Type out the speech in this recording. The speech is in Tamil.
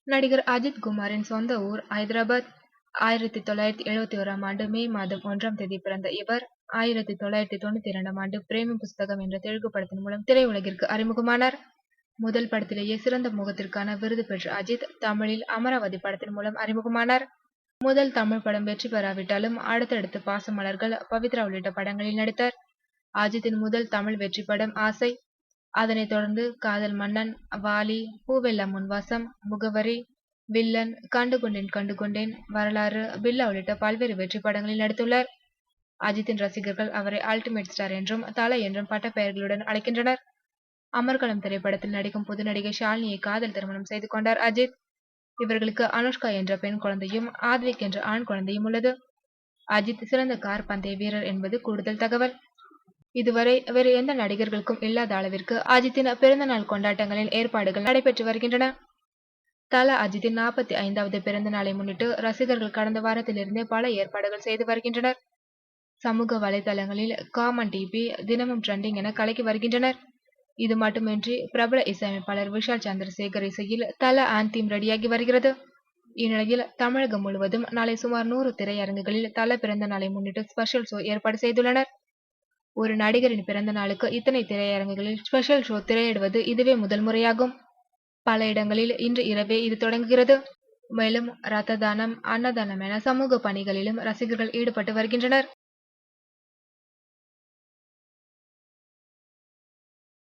நடிகர் அஜித் குமாரின் சொந்த ஊர் ஐதராபாத். 1971ஆம் ஆண்டு மே மாதம் 1ஆம் தேதி பிறந்த இவர் 1992ஆம் ஆண்டு பிரேம புஸ்தகம் என்ற தெலுங்கு படத்தின் மூலம் திரையுலகிற்கு அறிமுகமானார். முதல் படத்திலேயே சிறந்த முகத்திற்கான விருது பெற்ற அஜித் தமிழில் அமராவதி படத்தின் மூலம் அறிமுகமானார். முதல் தமிழ் படம் வெற்றி பெறாவிட்டாலும் அடுத்தடுத்து பாசமலர்கள், பவித்ரா உள்ளிட்ட படங்களில் நடித்தார். அஜித்தின் முதல் தமிழ் வெற்றி படம் ஆசை. அதனைத் தொடர்ந்து காதல் மன்னன், வாலி, பூவெல்லாம் உன் வசம், முகவரி, வில்லன், கண்டுகொண்டேன், வரலாறு, பில்லா உள்ளிட்ட பல்வேறு வெற்றி படங்களில் நடித்துள்ளார். அஜித்தின் ரசிகர்கள் அவரை அல்டிமேட் ஸ்டார் என்றும் தலை என்றும் பட்டப்பெயர்களுடன் அழைக்கின்றனர். அமர்கலம் திரைப்படத்தில் நடிக்கும் புது நடிகை ஷாலினியை காதல் திருமணம் செய்து கொண்டார் அஜித். இவர்களுக்கு அனுஷ்கா என்ற பெண் குழந்தையும் ஆத்விக் என்ற ஆண் குழந்தையும் உள்ளது. அஜித் சிறந்த கார் பந்தய வீரர் என்பது கூடுதல் தகவல். இதுவரை வேறு எந்த நடிகர்களுக்கும் இல்லாத அளவிற்கு அஜித்தின் பிறந்தநாள் கொண்டாட்டங்களின் ஏற்பாடுகள் நடைபெற்று வருகின்றன. தல அஜித்தின் 45வது பிறந்த நாளை முன்னிட்டு ரசிகர்கள் கடந்த வாரத்திலிருந்தே பல ஏற்பாடுகள் செய்து வருகின்றனர். சமூக வலைதளங்களில் காமன் டிபி தினமும் ட்ரெண்டிங் என கலக்கி வருகின்றனர். இது மட்டுமின்றி பிரபல இசையமைப்பாளர் விஷால் சந்திரசேகர் இசையில் தல ஆந்தீம் ரெடியாகி வருகிறது. இந்நிலையில் தமிழகம் முழுவதும் நாளை சுமார் 100 திரையரங்குகளில் தல பிறந்த நாளை முன்னிட்டு ஸ்பெஷல் ஷோ ஏற்பாடு செய்துள்ளனர். ஒரு நடிகரின் பிறந்த நாளுக்கு இத்தனை திரையரங்குகளில் ஸ்பெஷல் ஷோ திரையிடுவது இதுவே முதல் முறையாகும். பல இடங்களில் இன்று இரவே இது தொடங்குகிறது. மேலும் ரத்த தானம், அன்னதானம் என சமூக பணிகளிலும் ரசிகர்கள் ஈடுபட்டு வருகின்றனர்.